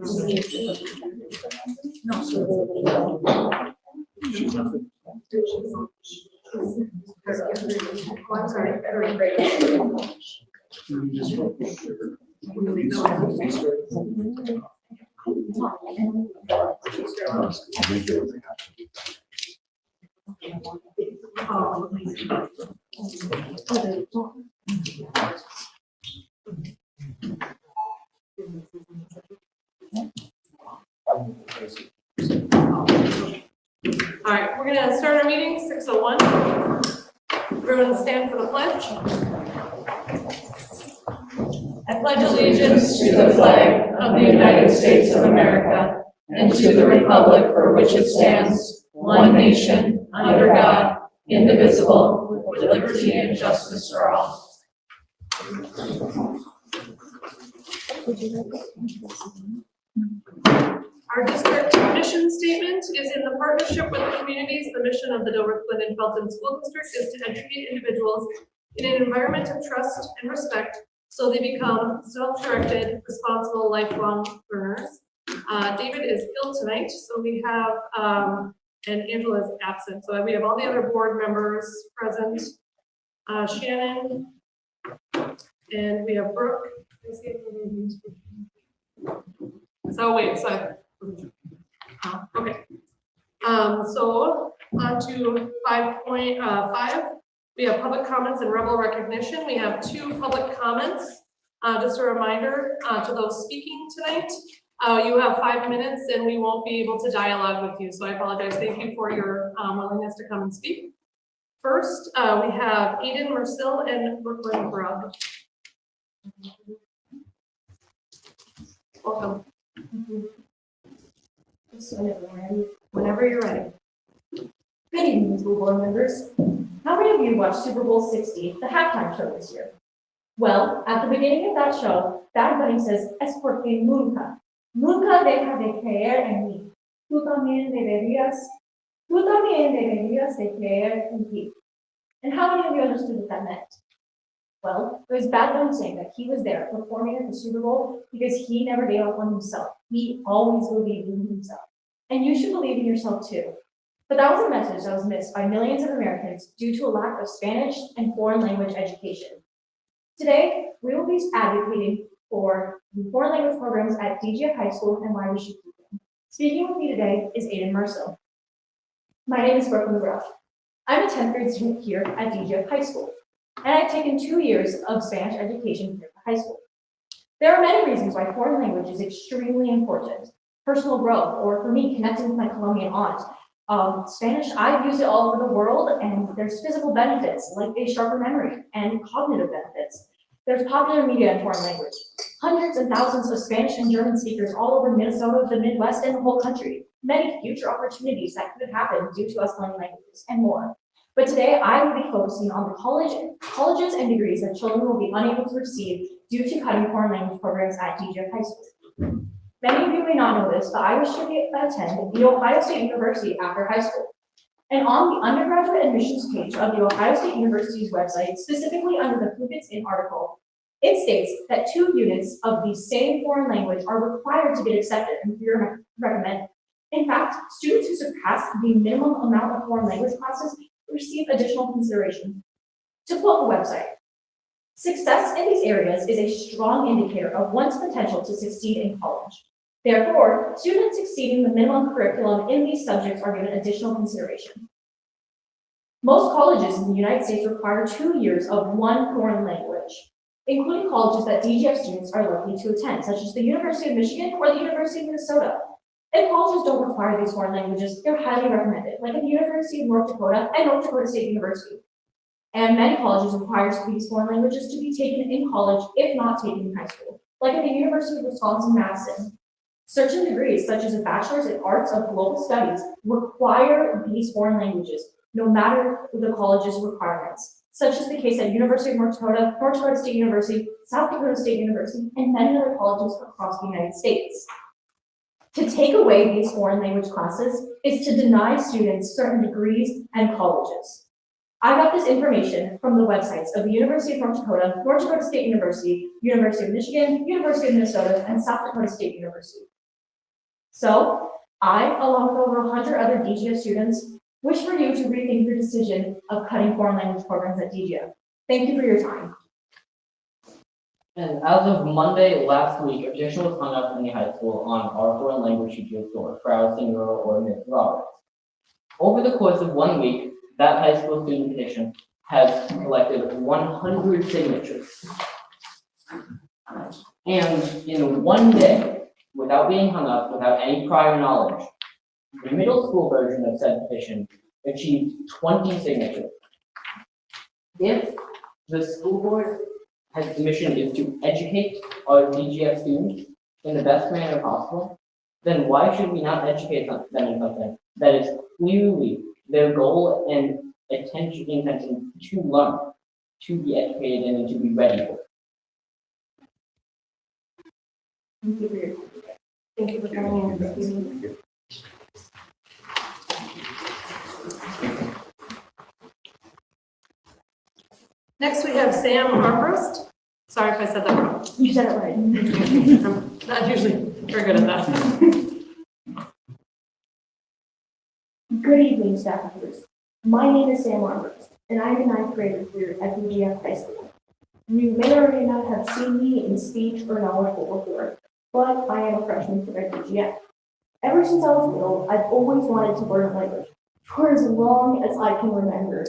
I'm sorry. All right, we're gonna start our meeting, 6:01. Everyone stand for the pledge. I pledge allegiance to the flag of the United States of America and to the republic for which it stands, one nation, under God, indivisible, with liberty and justice for all. Our district mission statement is in the partnership with the communities. The mission of the Dover Clinton Felton School District is to educate individuals in an environment of trust and respect so they become self-directed, responsible, lifelong learners. David is ill tonight, so we have, and Angela is absent. So we have all the other board members present. Shannon, and we have Brooke. So wait, so okay. So on to 5.5. We have public comments and rebel recognition. We have 2 public comments. Just a reminder to those speaking tonight, you have 5 minutes and we won't be able to dialogue with you. So I apologize. Thank you for your willingness to come and speak. First, we have Aiden Mersil and Brooklyn Brugg. Welcome. Whenever you're ready. Good evening, school board members. How many of you watched Super Bowl 60, the halftime show this year? Well, at the beginning of that show, Bad Bunny says, "Es porque nunca deja de creer en mí. Tú también deberías de creer en ti." And how many of you understood what that meant? Well, it was Bad Bunny saying that he was there performing at the Super Bowl because he never gave up on himself. He always believed in himself. And you should believe in yourself too. But that was a message that was missed by millions of Americans due to a lack of Spanish and foreign language education. Today, we will be advocating for foreign language programs at DGF High School and why we should keep them. Speaking with me today is Aiden Mersil. My name is Brooklyn Brugg. I'm a 10th grade student here at DGF High School, and I've taken 2 years of Spanish education here at high school. There are many reasons why foreign language is extremely important. Personal growth, or for me, connecting with my Colombian aunt. Spanish, I've used it all over the world, and there's physical benefits like a sharper memory and cognitive benefits. There's popular media in foreign language. Hundreds and thousands of Spanish and German speakers all over Minnesota, the Midwest, and the whole country. Many future opportunities that could happen due to us learning languages and more. But today, I will be focusing on the colleges and degrees that children will be unable to receive due to cutting foreign language programs at DGF High School. Many of you may not know this, but I wish to attend the Ohio State University after high school. And on the undergraduate admissions page of the Ohio State University's website, specifically under the Who Gets In article, it states that 2 units of the same foreign language are required to get accepted and be recommended. In fact, students who surpass the minimum amount of foreign language classes receive additional consideration. To quote the website, "Success in these areas is a strong indicator of one's potential to succeed in college. Therefore, students exceeding the minimum curriculum in these subjects are given additional consideration." Most colleges in the United States require 2 years of one foreign language, including colleges that DGF students are likely to attend, such as the University of Michigan or the University of Minnesota. If colleges don't require these foreign languages, they're highly recommended, like at the University of North Dakota and North Dakota State University. And many colleges require these foreign languages to be taken in college, if not taken in high school, like at the University of Wisconsin-Madison. Certain degrees, such as a Bachelor's in Arts of Global Studies, require these foreign languages, no matter the college's requirements, such as the case at University of North Dakota State University, South Dakota State University, and many other colleges across the United States. To take away these foreign language classes is to deny students certain degrees and colleges. I got this information from the websites of the University of North Dakota State University, University of Michigan, University of Minnesota, and South Dakota State University. So I, along with over 100 other DGF students, wish for you to rethink your decision of cutting foreign language programs at DGF. Thank you for your time. And as of Monday last week, a petition was hung up in the high school on our foreign language teacher's door, Frau Senora or Ms. Roberts. Over the course of 1 week, that high school student petition has collected 100 signatures. And in 1 day, without being hung up, without any prior knowledge, the middle school version of said petition achieved 20 signatures. If the school board has mission is to educate our DGF students in the best manner possible, then why should we not educate them in something that is clearly their goal and intention to learn, to be educated in, and to be ready for? Thank you for your time. Thank you for coming in. Next, we have Sam Armbrust. Sorry if I said that wrong. You said it right. I'm not usually very good at that. Good evening, staff members. My name is Sam Armbrust, and I'm a ninth grader here at DGF High School. You may or may not have seen me in speech or knowledge bowl before, but I am a freshman here at DGF. Ever since I was little, I've always wanted to learn a language, for as long as I can remember.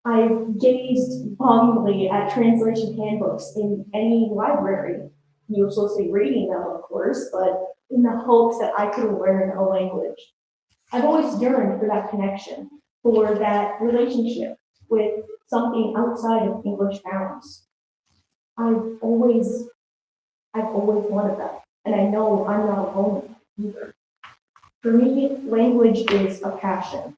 I've gazed longingly at translation handbooks in any library, uselessly reading them, of course, but in the hopes that I could learn a language. I've always yearned for that connection, for that relationship with something outside of English bounds. I've always wanted that, and I know I'm not alone either. For me, language is a passion.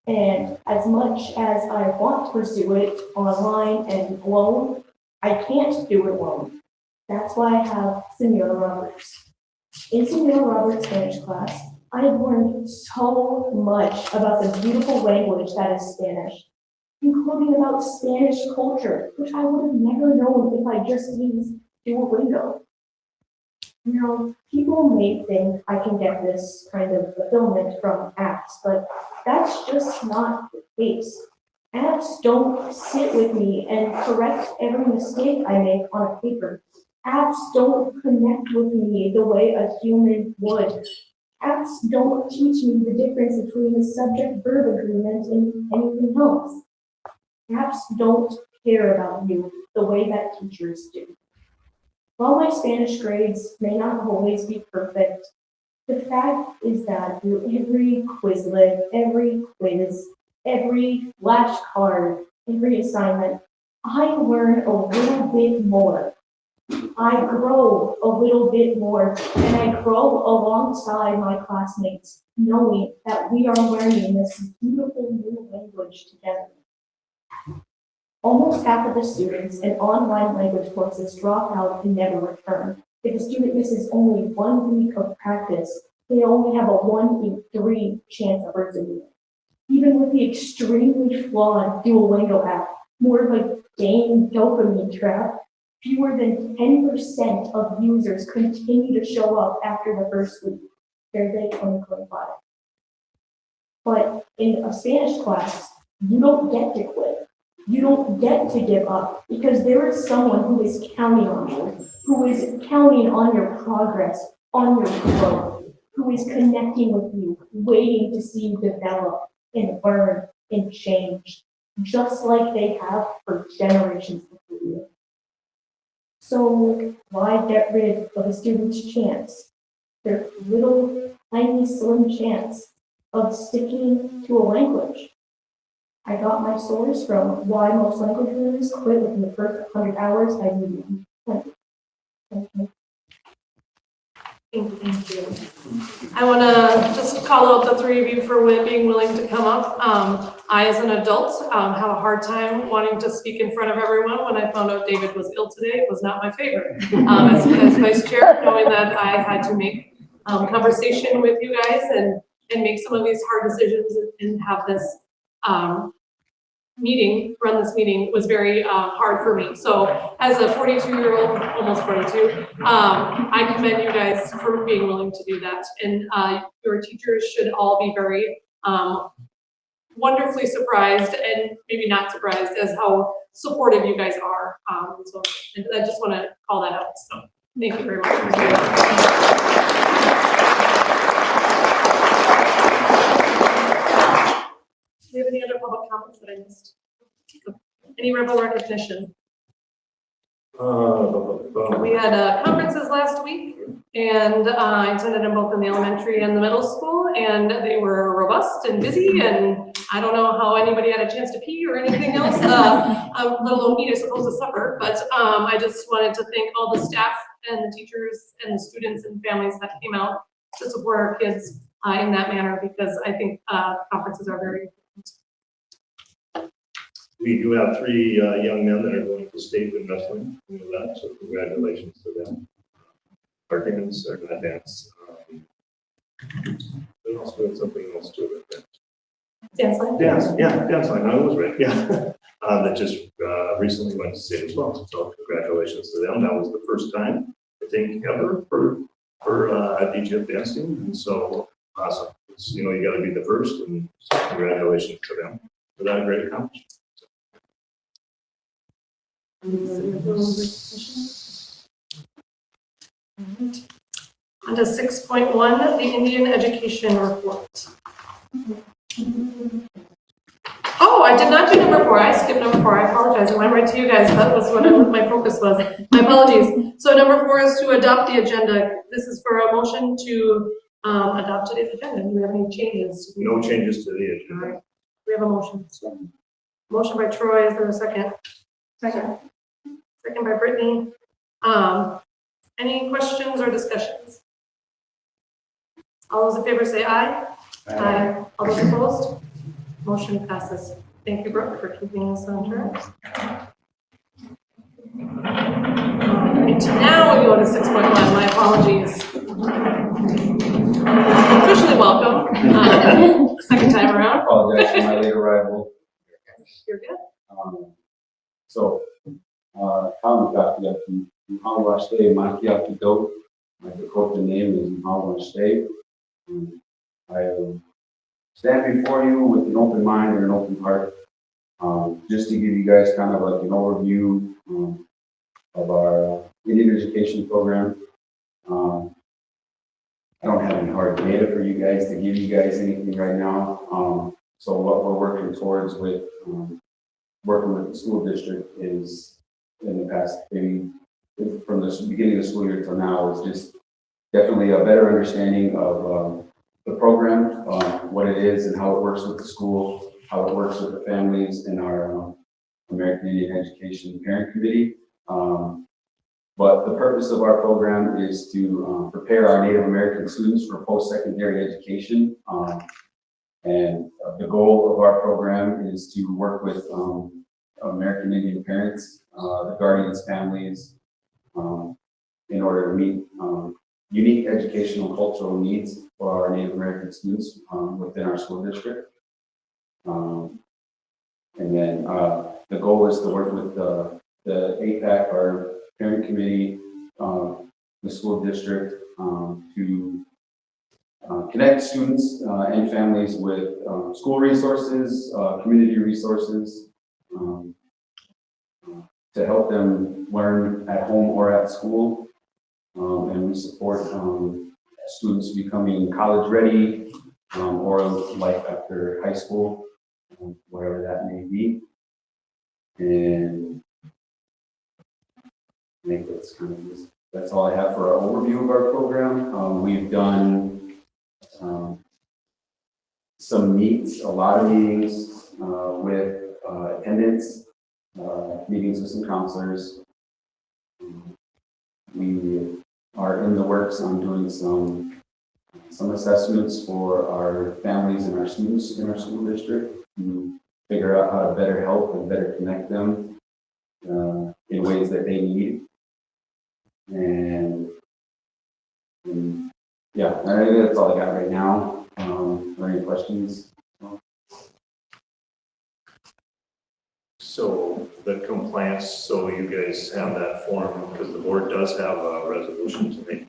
And as much as I want to pursue it online and alone, I can't do it alone. That's why I have Senora Roberts. In Senora Roberts' Spanish class, I have learned so much about the beautiful language that is Spanish, including about Spanish culture, which I would have never known if I just used Duolingo. You know, people may think I can get this kind of fulfillment from apps, but that's just not the case. Apps don't sit with me and correct every mistake I make on a paper. Apps don't connect with me the way a human would. Apps don't teach me the difference between the subject-verb agreement and anything else. Apps don't care about you the way that teachers do. While my Spanish grades may not always be perfect, the fact is that through every Quizlet, every quiz, every flashcard, every assignment, I learn a little bit more. I grow a little bit more, and I grow alongside my classmates, knowing that we are learning this beautiful new language together. Almost half of the students in online language courses drop out and never return. If a student misses only 1 week of practice, they only have a 1 in 3 chance of resuming. Even with the extremely flawed Duolingo app, more of a game dopamine trap, fewer than 10% of users continue to show up after the first week. Fair Day 2025. But in a Spanish class, you don't get to quit. You don't get to give up because there is someone who is counting on you, who is counting on your progress, on your growth, who is connecting with you, waiting to see you develop and learn and change, just like they have for generations before you. So why get rid of a student's chance, their little tiny slim chance of sticking to a language? I got my source from why most language learners quit within the first 100 hours I knew. Thank you. Thank you. I want to just call out the three of you for being willing to come up. I, as an adult, have a hard time wanting to speak in front of everyone. When I found out David was ill today, it was not my favorite. As vice chair, knowing that I had to make conversation with you guys and make some of these hard decisions and have this run this meeting was very hard for me. So as a 42-year-old, almost 42, I commend you guys for being willing to do that. And your teachers should all be very wonderfully surprised and maybe not surprised as how supportive you guys are. So I just want to call that out. So thank you very much for doing that. Do you have any other public comments that I missed? Any rebel recognition? We had conferences last week, and I attended them both in the elementary and the middle school, and they were robust and busy, and I don't know how anybody had a chance to pee or anything else, let alone eat, I suppose, a supper, but I just wanted to thank all the staff and the teachers and the students and families that came out to support our kids in that manner, because I think conferences are very important. We do have 3 young men that are going to state in wrestling, you know that, so congratulations to them. Our humans are going to dance. They're also doing something else too. Dance line? Dance line, I was right, yeah. That just recently went to state as well, so congratulations to them. That was the first time, I think, ever for DGF dancing, and so awesome. It's, you know, you got to be the first, and so congratulations to them for that great accomplishment. On to 6.1, the Indian Education Report. Oh, I did not do number 4. I skipped number 4. I apologize. I went right to you guys. That was what my focus was. My apologies. So number 4 is to adopt the agenda. This is for a motion to adopt today's agenda. Do we have any changes? No changes to the All agenda. right. We have a motion. Motion by Troy. Is there a second? Second. Second by Brittany. Any questions or discussions? All those in favor say aye. Aye. All those opposed? Motion passes. Thank you, Brooke, for keeping us on track. And now we go to 6.1. My apologies. Officially welcome. Second time around. Apologize for my late arrival. You're good. Kami Kakiaki, Muhammad Stay, Makiaki Do. My Dakota name is Muhammad Stay. I stand before you with an open mind and an open heart, just to give you guys kind of like an overview of our Indian education program. I don't have any hard data for you guys to give you guys anything right now. So what we're working towards with working with the school district is in the past, maybe from the beginning of the school year till now, is just definitely a better understanding of the program, what it is and how it works with the school, how it works with the families in our American Indian Education Parent Committee. But the purpose of our program is to prepare our Native American students for post-secondary education. And the goal of our program is to work with American Indian parents, the guardians, families, in order to meet unique educational cultural needs for our Native American students within our school district. And then the goal is to work with the APAC, our parent committee, the school district, to connect students and families with school resources, community resources, to help them learn at home or at school. And we support students becoming college ready or life after high school, whatever that may be. And I think that's kind of just, that's all I have for our overview of our program. We've done some meets, a lot of meetings with attendance, meetings with some counselors. We are in the works on doing some assessments for our families and our students in our school district to figure out how to better help and better connect them in ways that they need. And yeah, I think that's all I got right now. Are there any questions? So the compliance, so you guys have that form, because the board does have a resolution to make,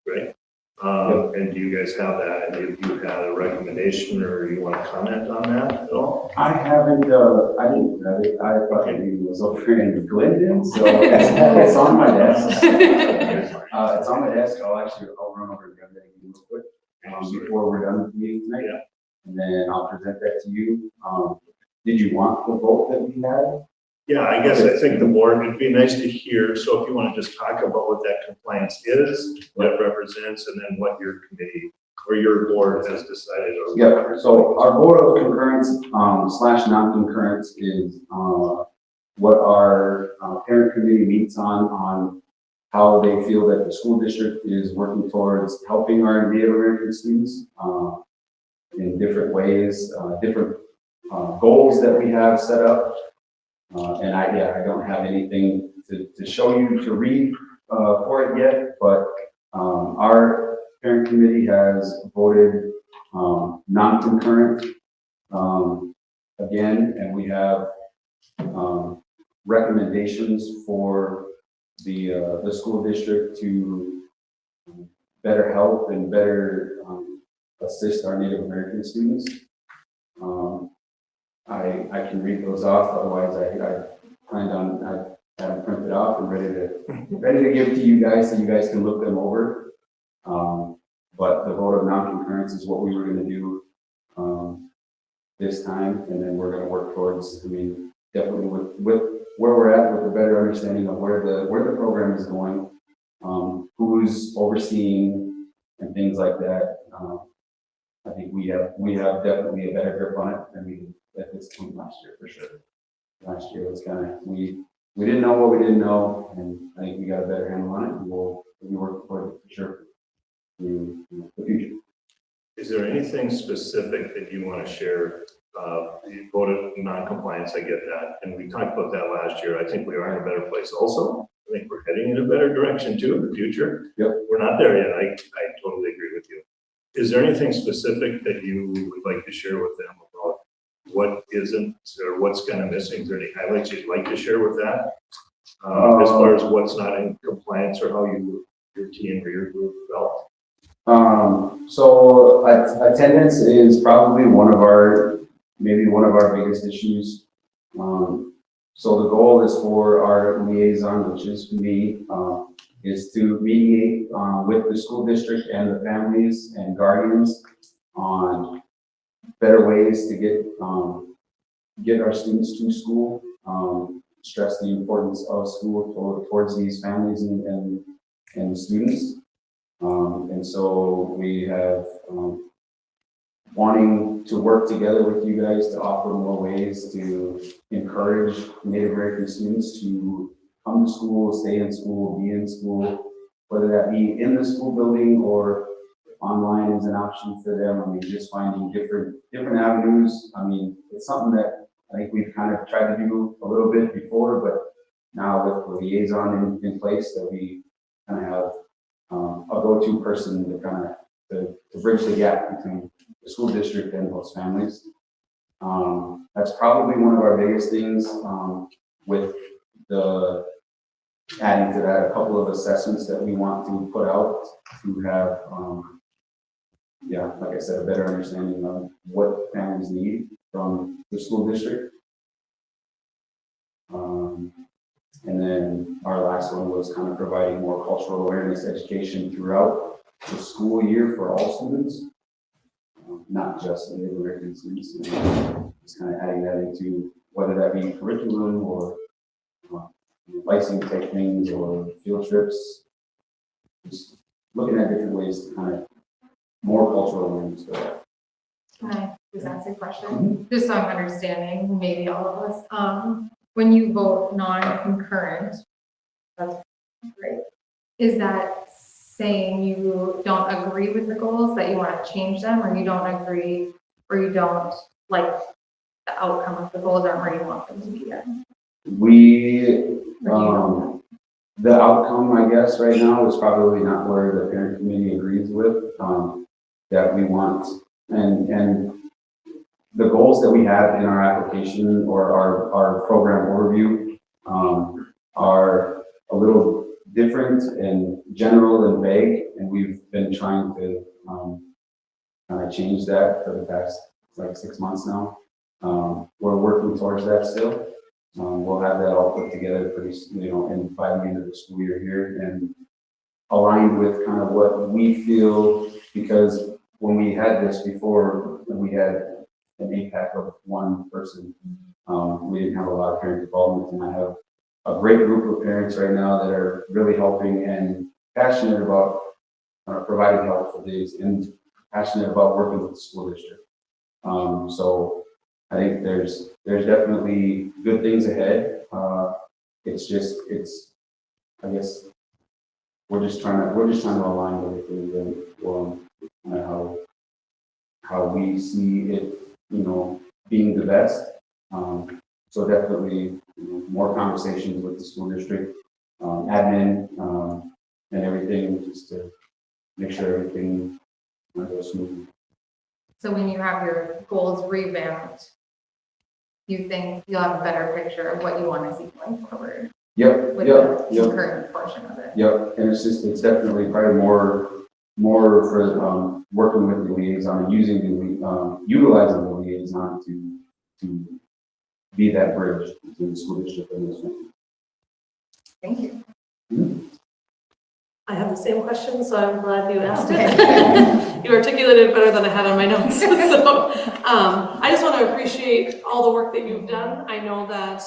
right? And do you guys have that, and if you had a recommendation, or you want to comment on that at all? I haven't, I didn't read it. I thought the meeting was over in Glendon, so it's on my desk. It's on my desk. I'll run over to Glendon real quick, before we're done with the meeting tonight. Yeah. And then I'll present that to you. Did you want the vote that we had? Yeah, I guess I think the board, it'd be nice to hear, so if you want to just talk about what that compliance is, what it represents, and then what your committee or your board has decided. Or Yeah, so our vote of concurrence, / non-concurrence is, what our parent committee meets on how they feel that the school district is working towards helping our Native American students, in different ways, different, goals that we have set up. And I don't have anything to show you to read, for it yet, but, our parent committee has voted, non-concurrent, again, and we have, recommendations for the school district to better help and better, assist our Native American students. I can read those off, otherwise I planned on, I have them printed off and ready to give to you guys so you guys can look them over. But the vote of non-concurrence is what we were gonna do, this time, and then we're gonna work towards, definitely with where we're at, with a better understanding of where the program is going, who's overseeing and things like that. I think we have definitely a better grip on it than we did at this point last year, for sure. Last year was kind of, we didn't know what we didn't know, and I think we got a better handle on it, and we'll work toward it for sure in the future. Is there anything specific that you want to share? You voted non-compliance, I get that, and we talked about that last year. I think we are in a better place also. I think we're heading in a better direction too in the future. Yep. We're not there yet. I totally agree with you. Is there anything specific that you would like to share with them about what isn't, or what's kind of missing? Is there any highlights you'd like to share with that? As far as what's not in compliance, or how your team or your group felt? So attendance is probably maybe one of our biggest issues. So the goal is for our liaison, which is me, is to mediate with the school district and the families and guardians on better ways to get our students to school, stress the importance of school towards these families and the students. And so we have wanting to work together with you guys to offer more ways to encourage Native American students to come to school, stay in school, be in school, whether that be in the school building or online is an option for them. Just finding different avenues. It's something that I think we've kind of tried to do a little bit before, but now with the liaison in place, that we kind of have a go-to person to bridge the gap between the school district and those families. That's probably one of our biggest things, with adding to that a couple of assessments that we want to put out to have, like I said, a better understanding of what families need from the school district. And then our last one was kind of providing more cultural awareness education throughout the school year for all students, not just Native American students. Just kind of adding that into whether that be curriculum or licensing type things or field trips. Just looking at different ways to kind of more cultural awareness for that. Can I just ask a question? Just so I'm understanding, maybe all of us. When you vote non-concurrent, that's great. Is that saying you don't agree with the goals, that you want to change them, or you don't agree, or you don't like the outcome of the goals aren't where you want them to be yet? The outcome, I guess, right now is probably not where the parent committee agrees with, that we want, and the goals that we have in our application or our program overview are a little different and general and vague, and we've been trying to kind of change that for the past like 6 months now. We're working towards that still. We'll have that all put together pretty, and by the end of the school year here and aligned with kind of what we feel, because when we had this before, we had an APAC of one person. We didn't have a lot of parent involvement, and I have a great group of parents right now that are really helping and passionate about providing help for these and passionate about working with the school district. So I think there's definitely good things ahead. I guess we're just trying to align with everything and how we see it, being the best. So definitely more conversations with the school district, admin, and everything, just to make sure everything goes smoothly. So when you have your goals revamped, you think you'll have a better picture of what you want to see going forward with the current portion of it? Yep, and it's definitely probably more for working with the liaison and utilizing the liaison to be that bridge between the school district and this one. Thank you. I have the same question, so I'm glad you asked it. You articulated it better than I had on my notes. So I just want to appreciate all the work that you've done. I know that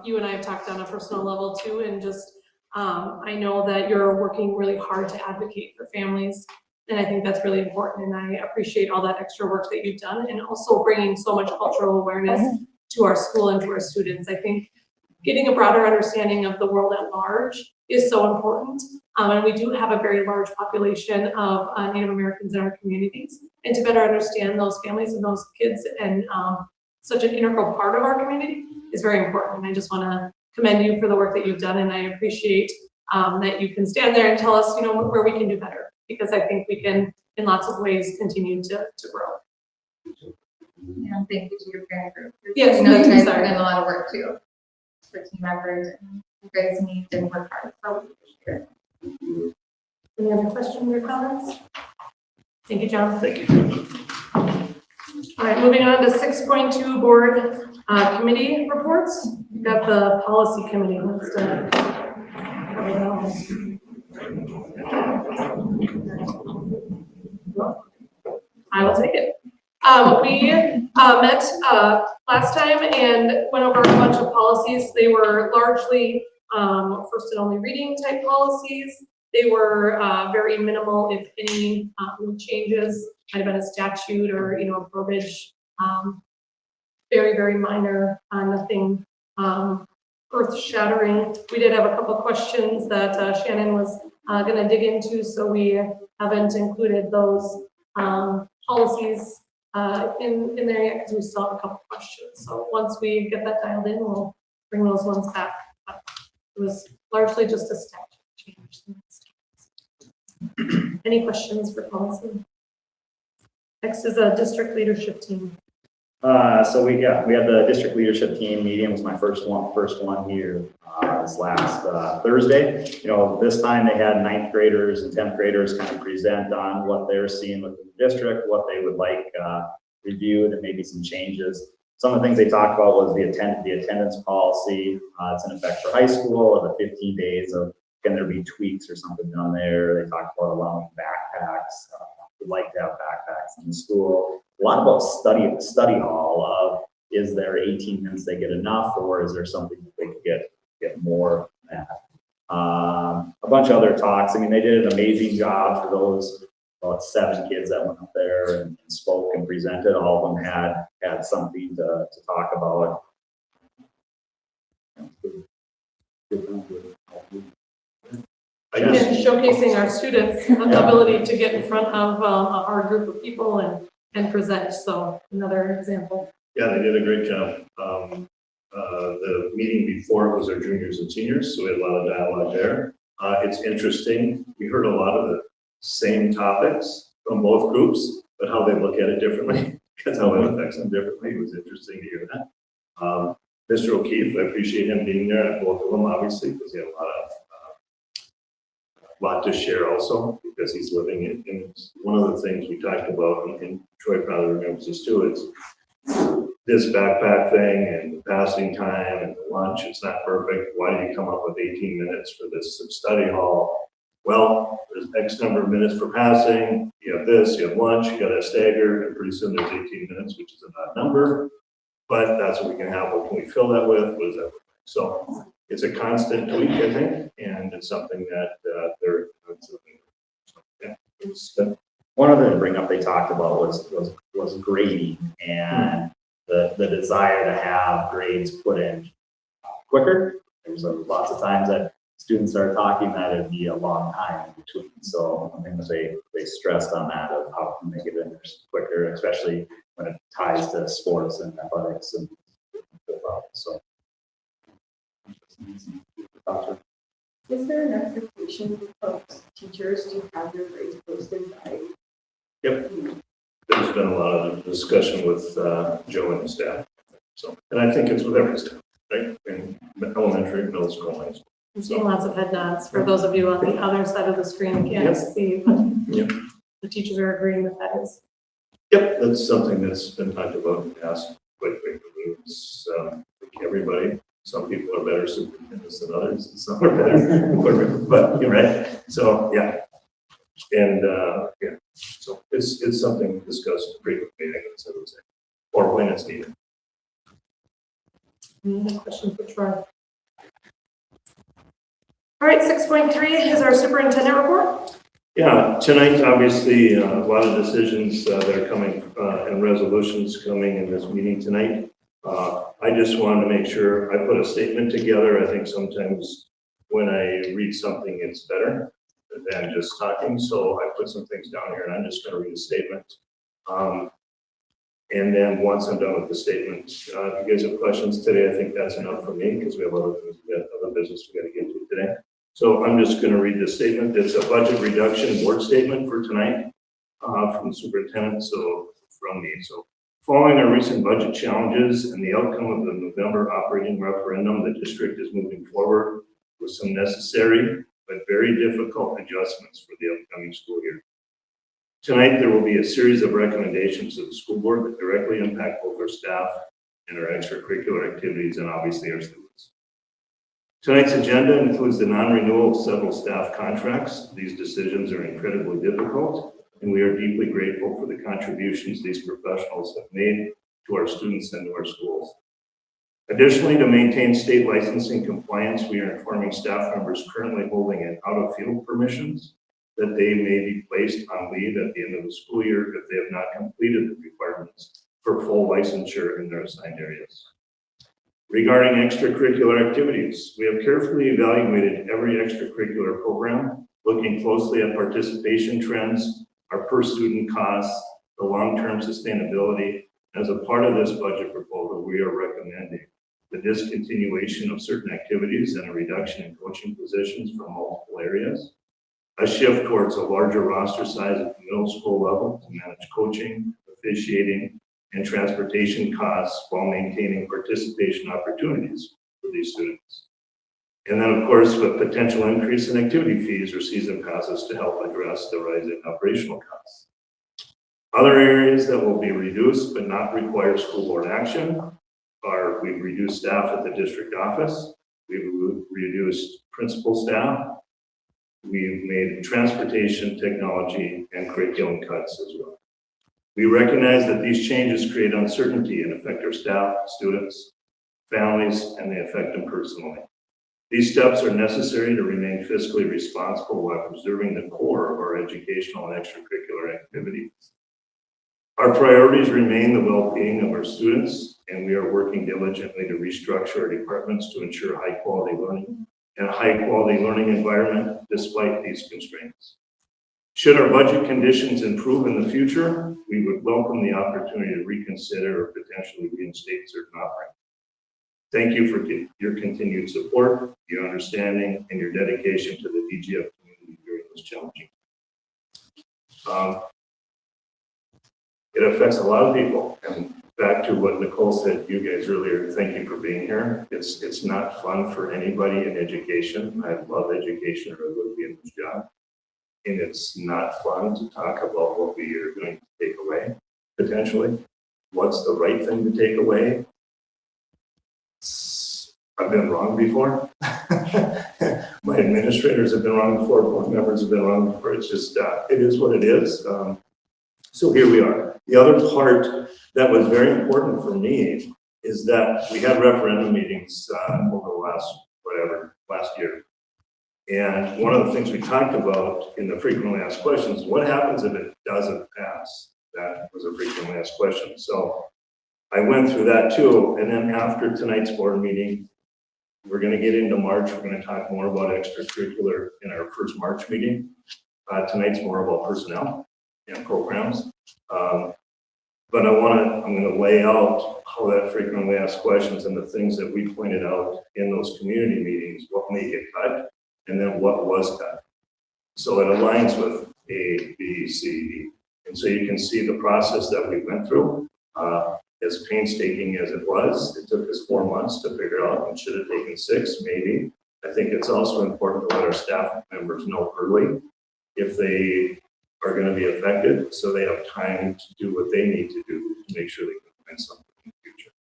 you and I have talked on a personal level too, and just I know that you're working really hard to advocate for families, and I think that's really important, and I appreciate all that extra work that you've done, and also bringing so much cultural awareness to our school and to our students. I think getting a broader understanding of the world at large is so important. And we do have a very large population of Native Americans in our communities. And to better understand those families and those kids and such an integral part of our community is very important. And I just want to commend you for the work that you've done. And I appreciate that you can stand there and tell us, where we can do better, because I think we can, in lots of ways, continue to grow. And thank you to your parent group. Yes, you guys put sorry. in a lot of work too for team members, and you guys need to work hard. So we appreciate it. Any other questions or comments? Thank you, John. Thank you. All right, moving on to 6.2 board committee reports. We've got the policy committee. Let's cover that one. I will take it. We met last time and went over a bunch of policies. They were largely first and only reading type policies. They were very minimal, if any, changes. Might have been a statute or a verbiage. Very, very minor, nothing earth-shattering. We did have a couple questions that Shannon was going to dig into, so we haven't included those policies in there yet because we still have a couple questions. So once we get that dialed in, we'll bring those ones back. But it was largely just a statute change. Any questions for policy? Next is a district leadership team. So we had the district leadership team meeting. It was my first one here this last Thursday. This time they had 9th graders and 10th graders kind of present on what they're seeing within the district, what they would like reviewed, and maybe some changes. Some of the things they talked about was the attendance policy. It's in effect for high school, or the 15 days of, can there be tweaks or something done there? They talked about allowing backpacks. We'd like to have backpacks in the school. A lot about study hall of, is there 18 minutes they get enough, or is there something that they could get more at? A bunch of other talks. I mean, they did an amazing job for those about 7 kids that went up there and spoke and presented. All of them had something to talk about. I guess, And showcasing our students' ability to get in front of our group of people and present. So another example. yeah, they did a great job. The meeting before was our juniors and seniors, so we had a lot of dialogue there. It's interesting. We heard a lot of the same topics from both groups, but how they look at it differently. That's how it affects them differently. It was interesting to hear that. Mr. O'Keefe, I appreciate him being there at both of them, obviously, because he had a lot to share also, because he's living in, and one of the things we talked about, and Troy probably remembers this too, is this backpack thing and the passing time and the lunch, it's not perfect. Why did you come up with 18 minutes for this study hall? Well, there's X number of minutes for passing, you have this, you have lunch, you gotta stagger, and pretty soon there's 18 minutes, which is an odd number. But that's what we can have. What can we fill that with? What is that? So it's a constant tweak, I think, and it's something that they're. So, yeah, it's good. One other to bring up they talked about was grading and the desire to have grades put in quicker. There's lots of times that students are talking that it'd be a long time in between. So I think they stressed on that of how can they get in there quicker, especially when it ties to sports and athletics and so. Is there an expectation of teachers to have their grades posted by? Yep. There's been a lot of discussion with Joe and the staff. So, and I think it's with every staff, right? In elementary, middle school, high school. I'm seeing lots of head nods for those of you on the other side of the screen can't see, but Yep. the teachers are agreeing that that is. Yep, that's something that's been talked about in the past quite frequently. It's, like everybody, some people are better superintendents than others, and some are better, but you're right. So, yeah. And, yeah, so it's something discussed frequently, I guess I would say, or when it's needed. Any other question for Troy? All right, 6.3 is our superintendent report. Yeah, tonight, obviously, a lot of decisions that are coming and resolutions coming in this meeting tonight. I just wanted to make sure I put a statement together. I think sometimes when I read something, it's better than just talking. So I put some things down here and I'm just going to read a statement. And then once I'm done with the statement, if you guys have questions today, I think that's enough for me because we have other things, we got other business we got to get to today. So I'm just going to read the statement. It's a budget reduction board statement for tonight from the superintendent, so from me. So following our recent budget challenges and the outcome of the November operating referendum, the district is moving forward with some necessary but very difficult adjustments for the upcoming school year. Tonight, there will be a series of recommendations to the school board that directly impact both our staff and our extracurricular activities and obviously our students. Tonight's agenda includes the non-renewal of several staff contracts. These decisions are incredibly difficult, and we are deeply grateful for the contributions these professionals have made to our students and to our schools. Additionally, to maintain state licensing compliance, we are informing staff members currently holding an out-of-field permissions that they may be placed on leave at the end of the school year if they have not completed the requirements for full licensure in their assigned areas. Regarding extracurricular activities, we have carefully evaluated every extracurricular program, looking closely at participation trends, our per student costs, the long-term sustainability. As a part of this budget proposal, we are recommending the discontinuation of certain activities and a reduction in coaching positions from multiple areas, a shift towards a larger roster size at the middle school level to manage coaching, officiating, and transportation costs while maintaining participation opportunities for these students. And then, of course, with potential increase in activity fees or season passes to help address the rising operational costs. Other areas that will be reduced but not require school board action are we've reduced staff at the district office, we've reduced principal staff, we've made transportation, technology, and curriculum cuts as well. We recognize that these changes create uncertainty and affect our staff, students, families, and they affect them personally. These steps are necessary to remain fiscally responsible while preserving the core of our educational and extracurricular activities. Our priorities remain the well-being of our students, and we are working diligently to restructure our departments to ensure high-quality learning and a high-quality learning environment despite these constraints. Should our budget conditions improve in the future, we would welcome the opportunity to reconsider or potentially reinstate certain offerings. Thank you for your continued support, your understanding, and your dedication to the DGF community during this challenging. it affects a lot of people. And back to what Nicole said, you guys earlier, thank you for being here. It's not fun for anybody in education. I love education, or I would be in this job. And it's not fun to talk about what we are going to take away, potentially. What's the right thing to take away? I've been wrong before. My administrators have been wrong before, board members have been wrong before. It's just, it is what it is. So here we are. The other part that was very important for me is that we had referendum meetings over the last year. And one of the things we talked about in the frequently asked questions, what happens if it doesn't pass? That was a frequently asked question. So I went through that too. And then after tonight's board meeting, we're going to get into March. We're going to talk more about extracurricular in our first March meeting. Tonight's more about personnel and programs. But I'm going to lay out how that frequently asked questions and the things that we pointed out in those community meetings, what may get cut, and then what was cut. So it aligns with A, B, C, D. And so you can see the process that we went through. As painstaking as it was, it took us 4 months to figure out, and should have taken 6, maybe. I think it's also important to let our staff members know early if they are going to be affected, so they have time to do what they need to do to make sure they can find something in the future.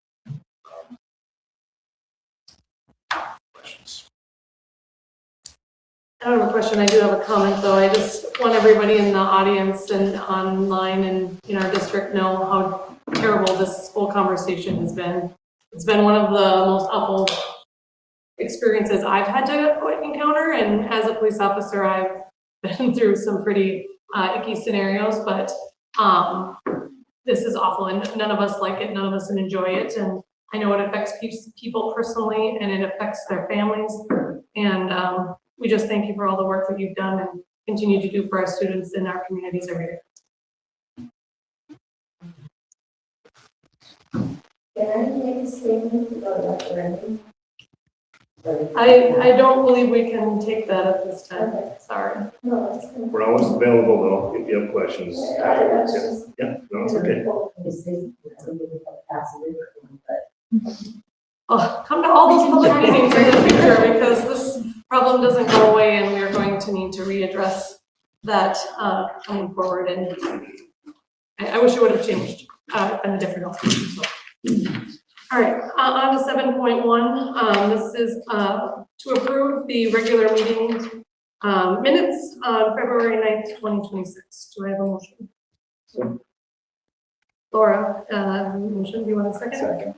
Questions? I don't have a question, I do have a comment though. I just want everybody in the audience and online and in our district know how terrible this whole conversation has been. It's been one of the most awful experiences I've had to encounter, and as a police officer, I've been through some pretty icky scenarios, but this is awful and none of us like it, none of us enjoy it, and I know it affects people personally and it affects their families, and we just thank you for all the work that you've done and continue to do for our students in our communities every day. Can I make a statement about referendum? I don't believe we can take that at this time, sorry. No, that's fine. We're always available though, if you have questions. That's just. Yeah, no, it's okay. Oh, come to all those public meetings in the future because this problem doesn't go away and we are going to need to readdress that coming forward, and I wish it would have changed and a different outcome. So. All right, on to 7.1. This is to approve the regular meeting minutes on February 9th, 2026. Do I have a motion? So. Laura, motion, do you want a second? Second.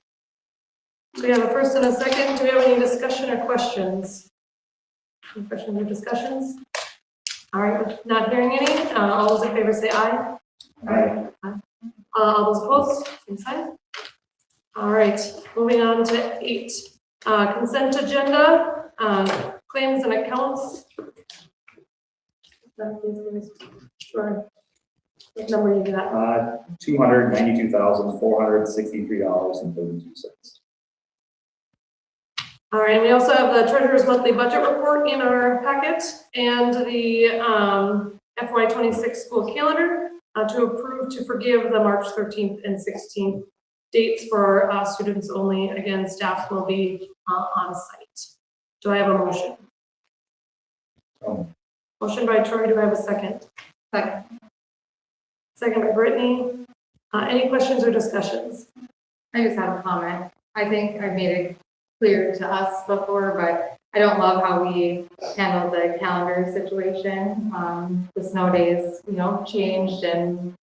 We have a first and a second. Do we have any discussion or questions? Any questions or discussions? All right, not hearing any. All those in favor say aye. Aye. All those opposed, same sign. All right, moving on to 8. Consent agenda, claims and accounts. Sure. What number you got? $292,463.32. All right, and we also have the treasurer's monthly budget report in our packet and the FY26 school calendar to approve to forgive the March 13th and 16th dates for students only. Again, staff will be on site. Do I have a motion? Motion by Troy, do I have a second? Second. Second by Brittany. Any questions or discussions? I just have a comment. I think I've made it clear to us before, but I don't love how we handled the calendar situation. The snow days, changed, and,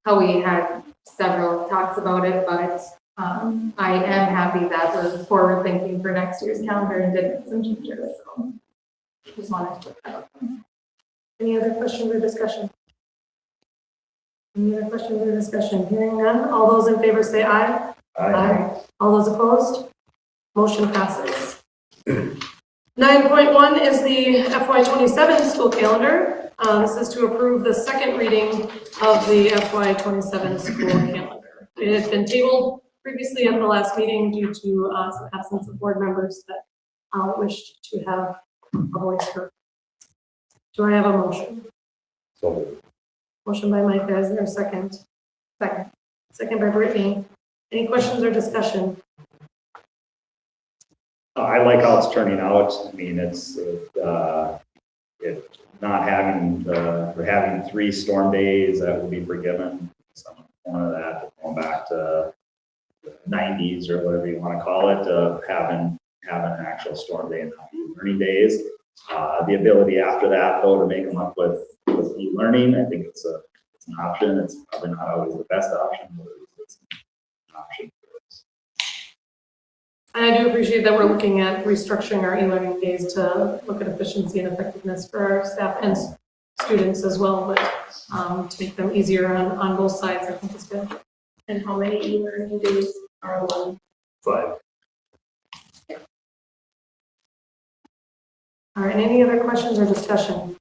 how we had several talks about it, but I am happy that we're forward thinking for next year's calendar and did make some changes. So just wanted to put that up. Any other questions or discussion? Any other questions or discussion? Hearing none. All those in favor say aye. Aye. All those opposed? Motion passes. 9.1 is the FY27 school calendar. This is to approve the second reading of the FY27 school calendar. It had been tabled previously at the last meeting due to some absence of board members that wished to have a voice heard. Do I have a motion? So. Motion by Micah, is there a second? Second. Second by Brittany. Any questions or discussion? I like how it's turning out. I mean, it's not having or having 3 storm days that will be forgiven. Some one of that going back to the 90s or whatever you want to call it, of having an actual storm day and not e-learning days. The ability after that though to make them up with e-learning, I think it's an option. It's probably not always the best option, but it's an option. And I do appreciate that we're looking at restructuring our e-learning days to look at efficiency and effectiveness for our staff and students as well, but to make them easier on both sides, I think is good. And how many e-learning days are allowed? 5. All right, any other questions or discussion?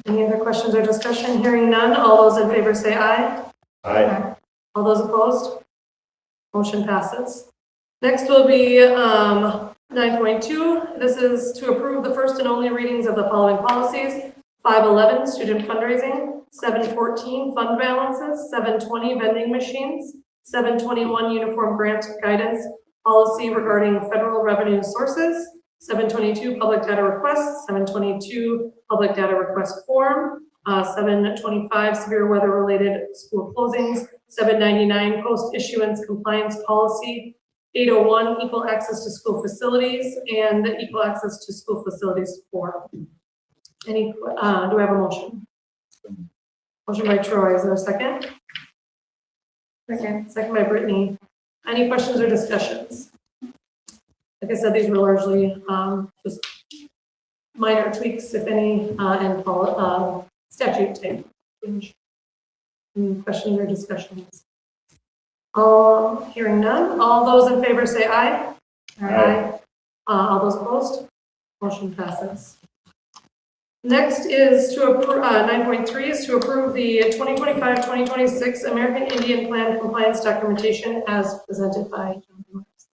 Any other questions or discussion? Hearing none, all those in favor say aye. Aye. All those opposed? Motion passes. Next will be 9.2. This is to approve the first and only readings of the following policies. 511, student fundraising. 714, fund balances. 720, vending machines. 721, uniform grant guidance policy regarding federal revenue sources. 722, public data requests. 722, public data request form. 725, severe weather-related school closings. 799, post-issuance compliance policy. 801, equal access to school facilities, and the equal access to school facilities form. Do I have a motion? Motion by Troy, is there a second? Second by Brittany. Any questions or discussions? Like I said, these were largely just minor tweaks, if any, and statute type change. Any questions or discussions? Hearing none. All those in favor say aye. Aye. All those opposed? Motion passes. Next is to approve, 9.3 is to approve the 2025-2026 American Indian Plan compliance documentation as presented by John Morris.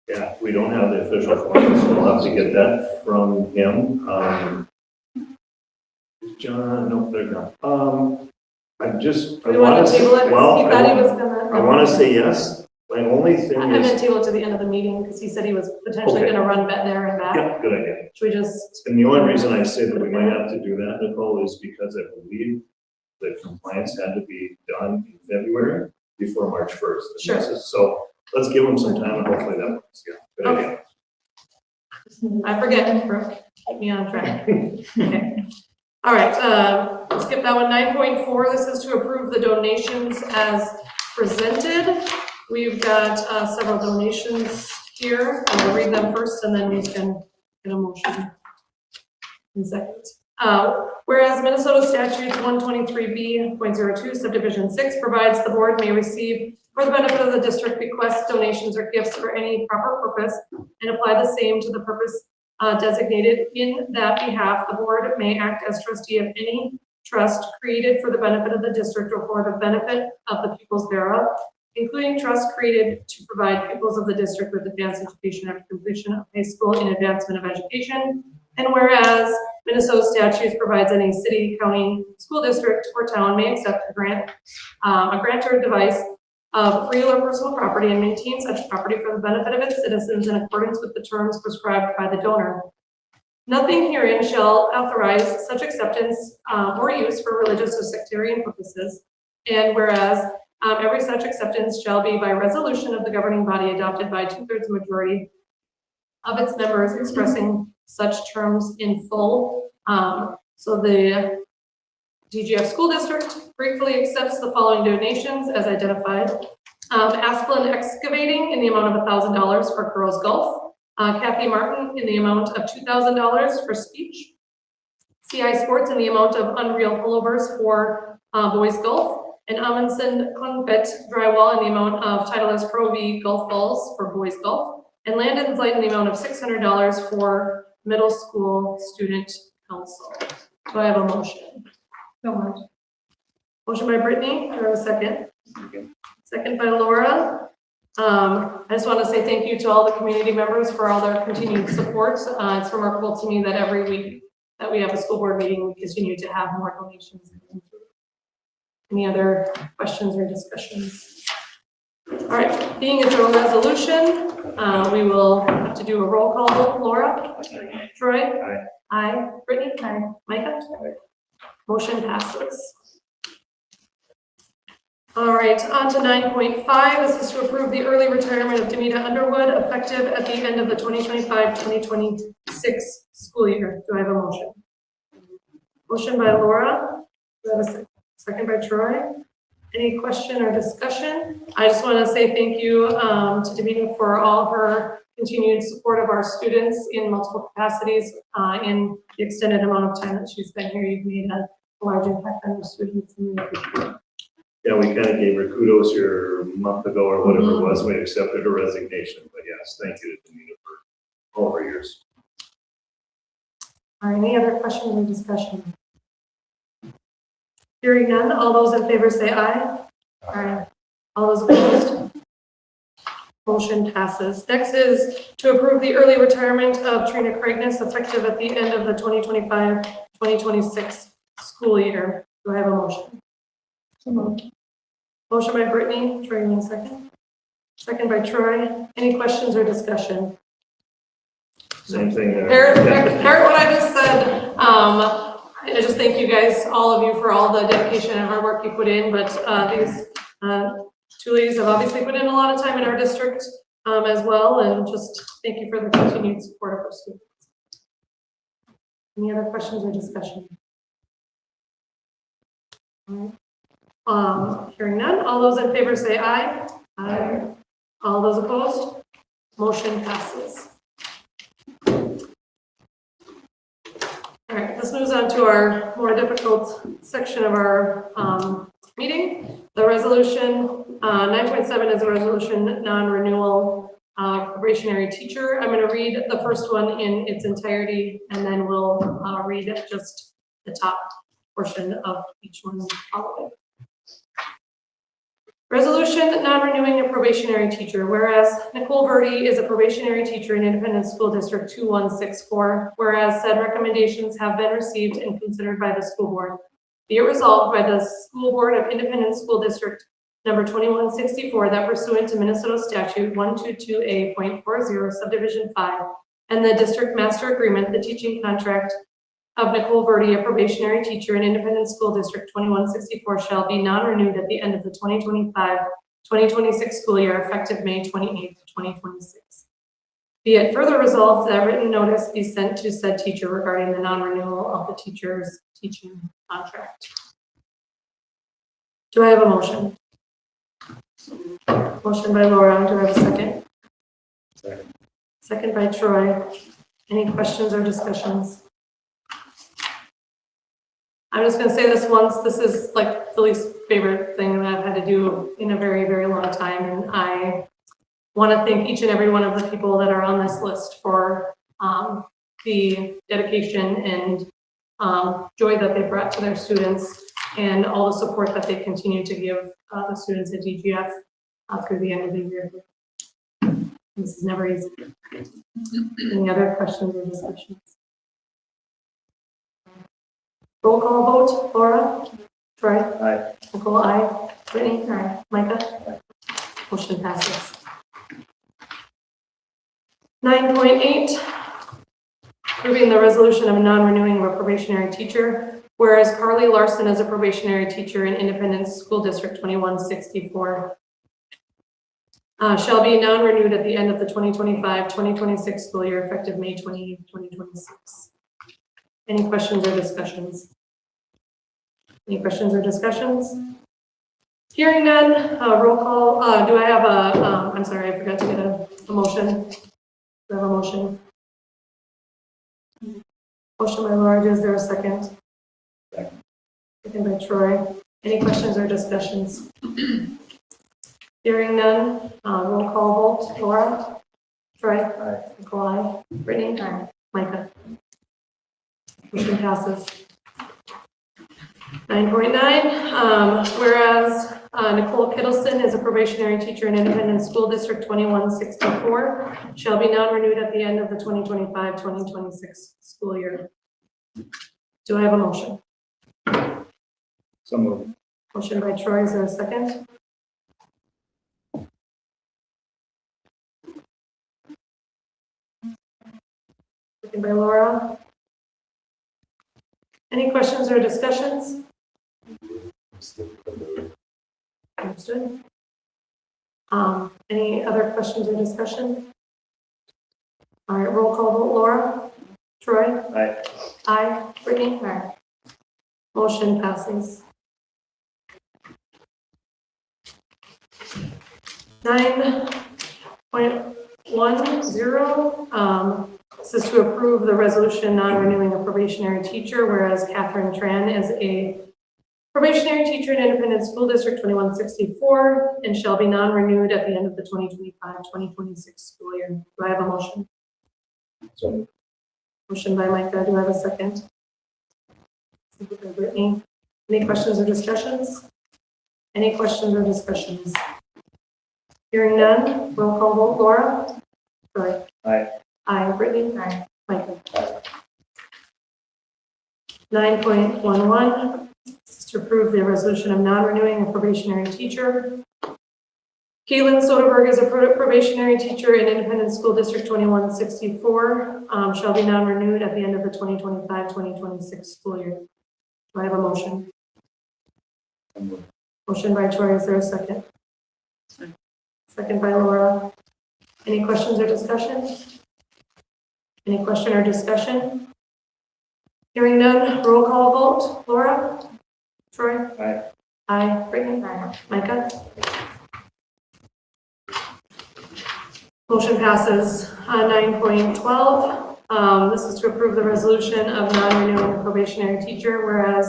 Yeah, we don't have the official form, so we'll have to get that from him. John, no, they're not. I Do you want to table it? He thought he was gonna. I want to say yes. My only thing I'm gonna is, table it to the end of the meeting because he said he was potentially Okay. gonna run back there and back. yeah, good idea. Should we just, And the only reason I say that we might have to do that, Nicole, is because I believe that compliance had to be done in February before March 1st. Sure. So let's give them some time and hopefully that works. Yeah, good idea. I forget, Brooke, keep me on track. Okay. All right, let's skip that one. 9.4, this is to approve the donations as presented. We've got several donations here. I'll read them first and then we can get a motion in seconds. Whereas Minnesota Statutes 123B.02 subdivision 6 provides the board may receive for the benefit of the district bequests, donations, or gifts for any proper purpose and apply the same to the purpose designated in that behalf. The board may act as trustee of any trust created for the benefit of the district or for the benefit of the pupils thereof, including trusts created to provide pupils of the district with advanced education after completion of high school in advancement of education. And whereas Minnesota statutes provides any city, county, school district, or town may accept a grant or device of real or personal property and maintain such property for the benefit of its citizens in accordance with the terms prescribed by the donor. Nothing herein shall authorize such acceptance or use for religious or sectarian purposes. And whereas every such acceptance shall be by resolution of the governing body adopted by 2/3 majority of its members expressing such terms in full. So the DGF School District gratefully accepts the following donations as identified. Asplin Excavating in the amount of $1,000 for Girls Golf. Kathy Martin in the amount of $2,000 for speech. CI Sports in the amount of Unreal Pullovers for Boys Golf. And Amundsen Klungbet Drywall in the amount of Titleist Pro V golf balls for Boys Golf. And Landon's Light in the amount of $600 for Middle School Student Council. Do I have a motion? So much. Motion by Brittany, do I have a second? Second by Laura. I just want to say thank you to all the community members for all their continued support. It's remarkable to me that every week that we have a school board meeting, we continue to have more donations. Any other questions or discussions? All right, being it's a resolution, we will have to do a roll call vote. Laura? Troy? Aye. Aye. Brittany? Aye. Micah? Motion passes. All right, on to 9.5. This is to approve the early retirement of Demita Underwood effective at the end of the 2025-2026 school year. Do I have a motion? Motion by Laura. Do I have a second by Troy? Any question or discussion? I just want to say thank you to Demita for all her continued support of our students in multiple capacities in the extended amount of time that she's been here. You've made a large impact on our students. And we appreciate it. Yeah, we kind of gave her kudos here a month ago or whatever it was, we accepted her resignation, but yes, thank you to Demita for all her years. All right, any other questions or discussion? Hearing none, all those in favor say aye. Aye. All those opposed? Motion passes. Next is to approve the early retirement of Trina Craigness effective at the end of the 2025-2026 school year. Do I have a motion? Motion by Brittany. Troy, in a second. Second by Troy. Any questions or discussion? Same thing there. Parrot what I just said. I just thank you guys, all of you, for all the dedication and hard work you put in. But these two ladies have obviously put in a lot of time in our district as well. And just thank you for the continued support of our students. Any other questions or discussion? All right. Hearing none, all those in favor say aye. Aye. All those opposed? Motion passes. All right, this moves on to our more difficult section of our meeting. The resolution, 9.7 is a resolution non-renewal probationary teacher. I'm going to read the first one in its entirety, and then we'll read just the top portion of each one following. Resolution non-renewing a probationary teacher. Whereas Nicole Verdi is a probationary teacher in Independent School District 2164, whereas said recommendations have been received and considered by the school board. Be it resolved by the School Board of Independent School District number 2164 that pursuant to Minnesota Statute 122A.40 subdivision 5 and the district master agreement, the teaching contract of Nicole Verdi, a probationary teacher in Independent School District 2164 shall be non-renewed at the end of the 2025-2026 school year effective May 28th, 2026. Be it further resolved that a written notice be sent to said teacher regarding the non-renewal of the teacher's teaching contract. Do I have a motion? Motion by Laura. Do I have a second? Second. Second by Troy. Any questions or discussions? I'm just going to say this once. This is like the least favorite thing that I've had to do in a very, very long time. And I want to thank each and every one of the people that are on this list for the dedication and joy that they brought to their students and all the support that they continue to give the students at DGF through the end of the year. This is never easy. Any other questions or discussions? Roll call vote. Laura? Troy? Aye. Nicole? Aye. Brittany? Aye. Micah? Motion passes. 9.8, approving the resolution of non-renewing of a probationary teacher, whereas Carly Larson is a probationary teacher in Independent School District 2164. Shall be non-renewed at the end of the 2025-2026 school year effective May 28th, 2026. Any questions or discussions? Any questions or discussions? Hearing none, roll call. Do I have a, I'm sorry, I forgot to get a motion. Do I have a motion? Motion by Laura. Is there a second? Second. Second by Troy. Any questions or discussions? Hearing none, roll call vote. Laura? Troy? Aye. Nicole? Aye. Brittany? Aye. Micah? Motion passes. 9.9, whereas Nicole Kittleson is a probationary teacher in Independent School District 2164, shall be non-renewed at the end of the 2025-2026 school year. Do I have a motion? So moved. Motion by Troy, is there a second? Second by Laura. Any questions or discussions? Understood. Any other questions or discussion? All right, roll call vote, Laura? Troy? Aye. Aye. Brittany? Aye. Motion passes. 9.10, this is to approve the resolution non-renewing a probationary teacher, whereas Catherine Tran is a probationary teacher in Independent School District 2164 and shall be non-renewed at the end of the 2025-2026 school year. Do I have a motion? So Motion by Micah, do I have a second? Second by Brittany. Any questions or discussions? Any questions or discussions? Hearing none, roll call vote, Laura? Sorry. Aye. Aye, Brittany? Aye. Micah? 9.11, this is to approve the resolution of non-renewing a probationary teacher. Keelan Soderberg is a probationary teacher in Independent School District 2164, shall be non-renewed at the end of the 2025-2026 school year. Do I have a motion? Motion by Troy, is there a second? Second by Laura. Any questions or discussion? Any question or discussion? Hearing none, roll call vote. Laura? Troy? Aye. Aye. Brittany? Aye. Micah? Motion passes. 9.12, this is to approve the resolution of non-renewing a probationary teacher, whereas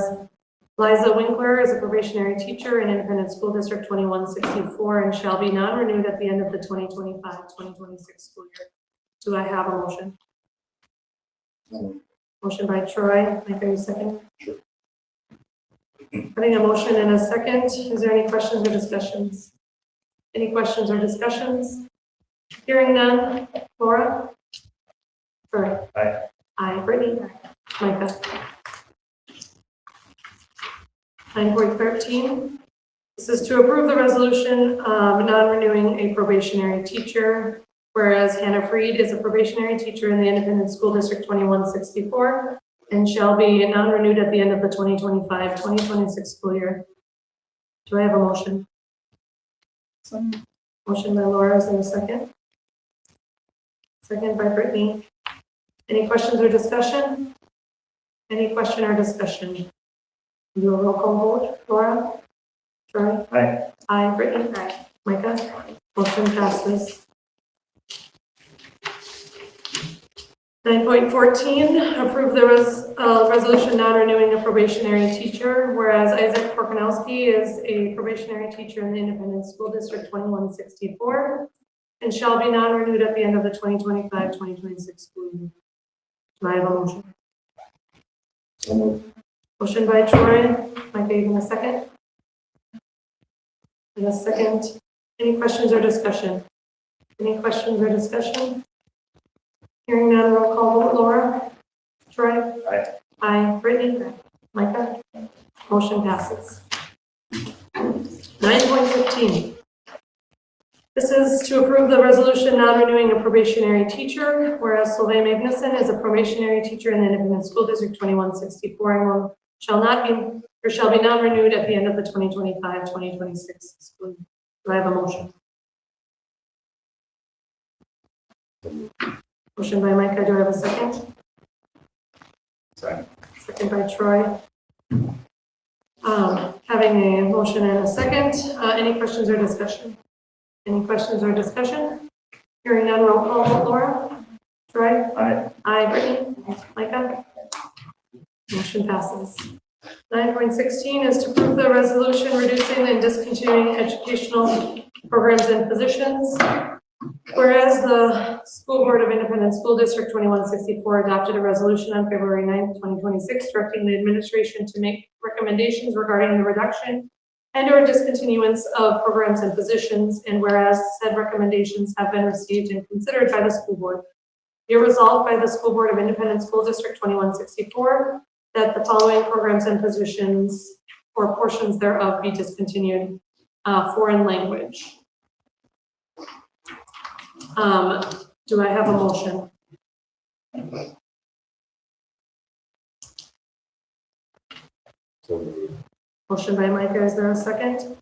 Liza Winkler is a probationary teacher in Independent School District 2164 and shall be non-renewed at the end of the 2025-2026 school year. Do I have a motion? Motion by Troy. Micah, you second? Sure. Having a motion and a second, is there any questions or discussions? Any questions or discussions? Hearing none. Laura? Troy? Aye. Aye. Brittany? Micah? 9.13, this is to approve the resolution of non-renewing a probationary teacher, whereas Hannah Freed is a probationary teacher in the Independent School District 2164 and shall be non-renewed at the end of the 2025-2026 school year. Do I have a motion? Motion by Laura, is there a second? Second by Brittany. Any questions or discussion? Any question or discussion? Do a roll call vote. Laura? Troy? Aye. Aye. Brittany? Aye. Micah? Motion passes. 9.14, approve the resolution non-renewing a probationary teacher, whereas Isaac Porkanowski is a probationary teacher in the Independent School District 2164 and shall be non-renewed at the end of the 2025-2026 school year. Do I have a motion? So moved. Motion by Troy. Micah, you gonna second? And a second. Any questions or discussion? Any questions or discussion? Hearing none, roll call vote. Laura? Troy? Aye. Aye. Brittany? Aye. Micah? Motion passes. 9.15. This is to approve the resolution non-renewing a probationary teacher, whereas Solveig Magnuson is a probationary teacher in the Independent School District 2164 and shall be non-renewed at the end of the 2025-2026 school year. Do I have a motion? Motion by Micah, do I have a second? Second. Second by Troy. Having a motion and a second, any questions or discussion? Any questions or discussion? Hearing none, roll call vote. Laura? Troy? Aye. Aye. Brittany? Micah? Motion passes. 9.16 is to approve the resolution reducing and discontinuing educational programs and positions. Whereas the School Board of Independent School District 2164 adopted a resolution on February 9th, 2026, directing the administration to make recommendations regarding the reduction and/or discontinuance of programs and positions, and whereas said recommendations have been received and considered by the school board, Be it resolved by the School Board of Independent School District 2164 that the following programs and positions or portions thereof be discontinued. Foreign language. Do I have a motion? Motion by Micah, is there a second?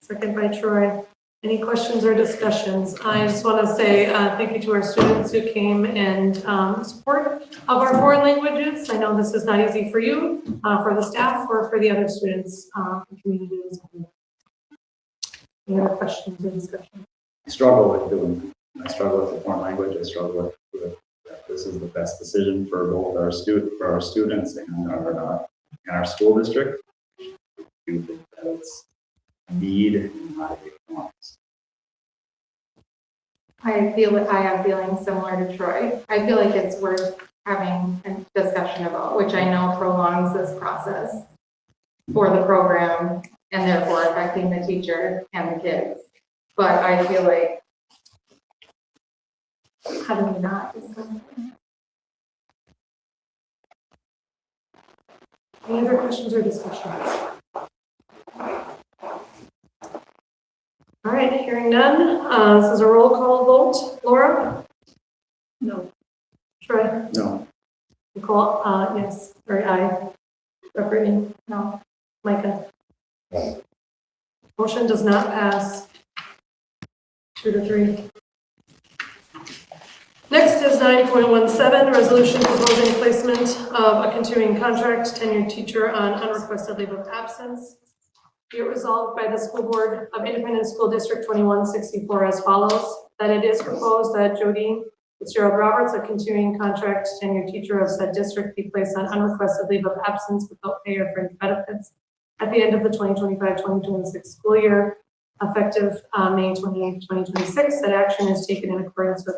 Second by Troy. Any questions or discussions? I just want to say thank you to our students who came and support of our foreign languages. I know this is not easy for you, for the staff, or for the other students in the community as well. Any other questions or discussion? I struggle with the foreign language. I struggle with that this is the best decision for both our students and our school district. I do think that it's a need and not a want. I have feelings similar to Troy. I feel like it's worth having a discussion about, which I know prolongs this process for the program and therefore affecting the teacher and the kids. But I feel like, how do we not discuss it? Any other questions or discussions? All right, hearing none. This is a roll call vote. Laura? No. Troy? No. Nicole? Yes. Or aye. Brittany? No. Micah? Motion does not pass. 2-3. Next is 9.17, resolution proposing placement of a continuing contract tenured teacher on unrequested leave of absence. Be it resolved by the School Board of Independent School District 2164 as follows, that it is proposed that Jodine Fitzgerald Roberts, a continuing contract tenured teacher of said district, be placed on unrequested leave of absence without pay or fringe benefits at the end of the 2025-2026 school year, effective May 28, 2026. That action is taken in accordance with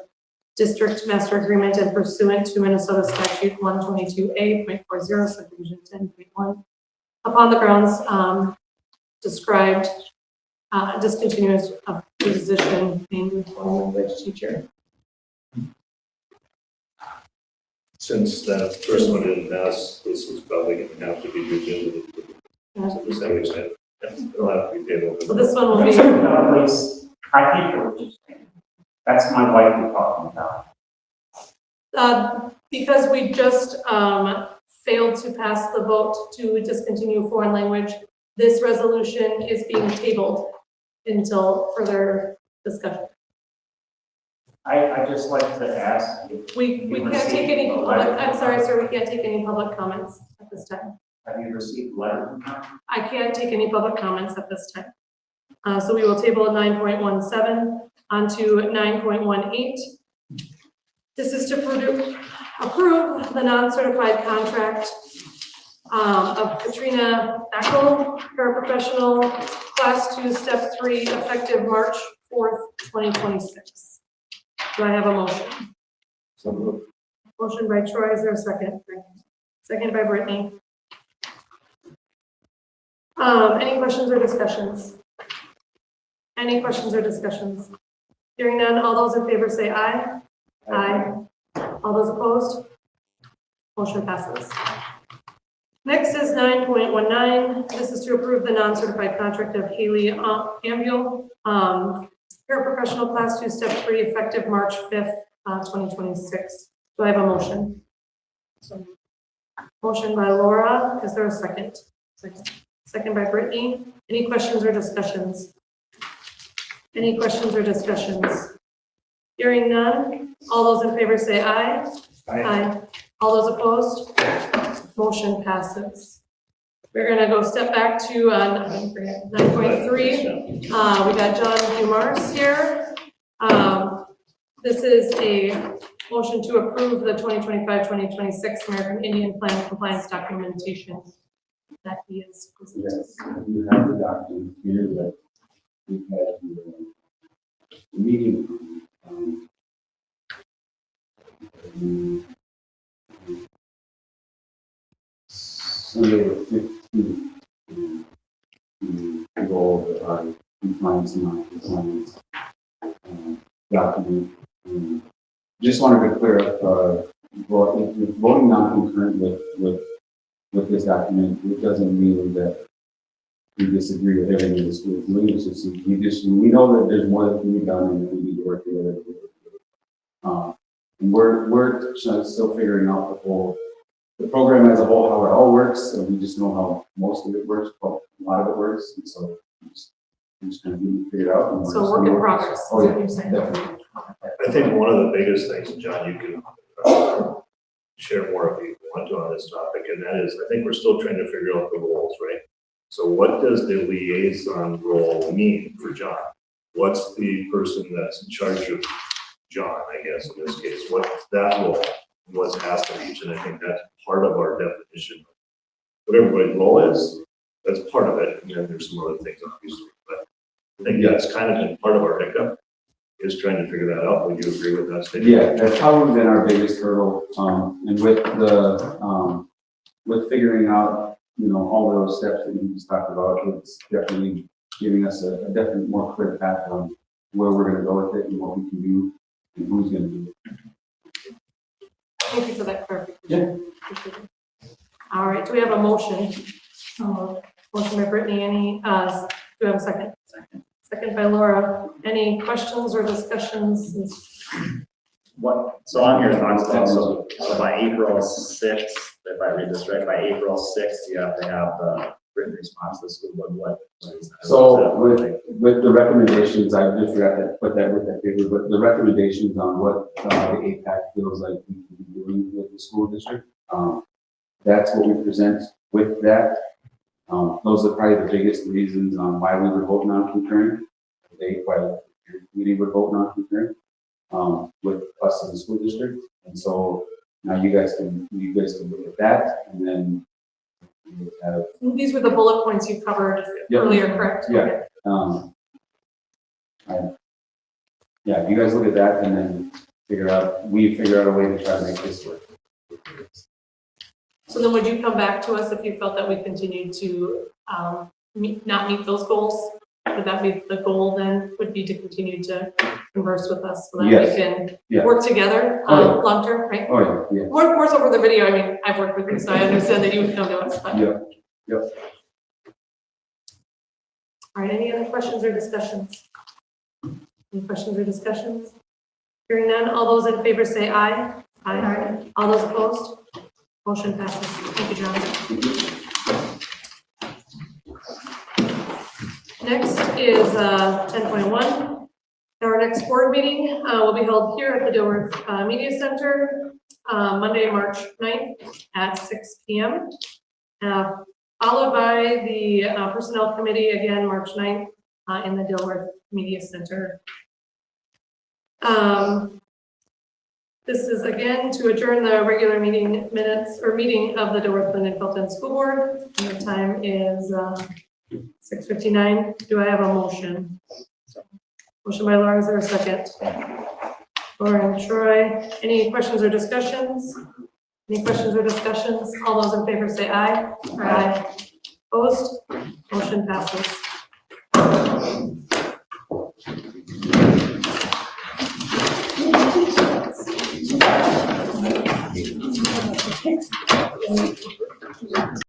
District Master Agreement and pursuant to Minnesota Statute 122A.40, subdivision 10.1, upon the grounds described, discontinuance of position named foreign language teacher. Since that first one didn't pass, this is probably going to have to be revisited. So this how we said, yeah, it'll have to be tabled. So this one will be, Please, I think you're just, that's my wife we're talking about. because we just failed to pass the vote to discontinue foreign language, this resolution is being tabled until further discussion. I just like to ask, if We can't take any public, I'm sorry, sir, we can't take any public comments at this time. have you received a letter from her? I can't take any public comments at this time. So we will table 9.17 onto 9.18. This is to approve the non-certified contract of Katrina Eckel, paraprofessional, class 2, step 3, effective March 4th, 2026. Do I have a motion? So moved. Motion by Troy, is there a second? Second by Brittany. Any questions or discussions? Any questions or discussions? Hearing none, all those in favor say aye. Aye. All those opposed? Motion passes. Next is 9.19. This is to approve the non-certified contract of Haley Ambule, paraprofessional class 2, step 3, effective March 5th, 2026. Do I have a motion? Motion by Laura. Is there a second? Second by Brittany. Any questions or discussions? Any questions or discussions? Hearing none. All those in favor say aye. Aye. All those opposed? Motion passes. We're going to go step back to 9.3. We got John Dumars here. This is a motion to approve the 2025-2026 American Indian Plan compliance documentation that he is presenting. Yes, you have the document here that we had the meeting. Sunday the 15th, to go over our compliance and non-compliance. document. Just wanted to clear up, voting non-concurrent with this document, it doesn't mean that we disagree with everything the school is doing. It's just, we know that there's more that can be done and that we need to work together. And we're still figuring out the program as a whole, how it all works, and we just know how most of it works, but a lot of it works, and so we're just gonna figure it out. And we're So just work gonna in progress, is Oh, what yeah, you're saying. definitely. I think one of the biggest things, John, you can share more if you want to on this topic, and that is, I think we're still trying to figure out the roles, right? So what does the liaison role mean for John? What's the person that's in charge of John, I guess, in this case? What's that role? And what's asked of each? And I think that's part of our definition. What everybody's role is, that's part of it, and then there's some other things obviously, but I think that's kind of been part of our hiccup, is trying to figure that out. Would you agree with that statement? Yeah, that's probably been our biggest hurdle, and with figuring out, all those steps that you just talked about, it's definitely giving us a definite more clear path on where we're gonna go with it and what we can do and who's gonna do it. Thank you for that clarification. Appreciate it. All right, do we have a motion? Motion by Brittany, do we have a second? Second by Laura. Any questions or discussions? So on your thoughts, so by April sixth, if I read this right, by April sixth, you have to have the written response to the school board. What is that? So with the recommendations, I just forgot to put that with that paper, but the recommendations on what the APAC feels like we can be doing with the school district, that's what we present with that. Those are probably the biggest reasons on why we would vote non-concurrent. Why the committee would vote non-concurrent with us in the school district. And so now you guys can look at that, and then you would have. These were the bullet points you covered Yep. earlier, correct? Yeah. Yeah, you guys look at that and then figure out a way to try to make this work. So then would you come back to us if you felt that we continued to not meet those goals? Would that be the goal then, would be to continue to converse with us so that Yes. we can Yeah. work together Oh, yeah. long term, right? Oh, yeah, More so over the video, I mean, I've worked with you, so I understand that you would come to us, but. yeah. All right, any other questions or discussions? Any questions or discussions? Hearing none, all those in favor say aye. Aye. All those opposed? Motion passes. Thank you, John. Next is 10.1. Our next board meeting will be held here at the Dilworth Media Center Monday, March 9th at 6 p.m. Followed by the Personnel Committee, again, March 9th in the Dilworth Media Center. This is again to adjourn the regular meeting minutes or meeting of the Dilworth Linden Felton School Board. And the time is 6:59. Do I have a motion? Motion by Laura, is there a second? Laura and Troy. Any questions or discussions? Any questions or discussions? All those in favor say aye. Aye. Opposed? Motion passes. Thanks.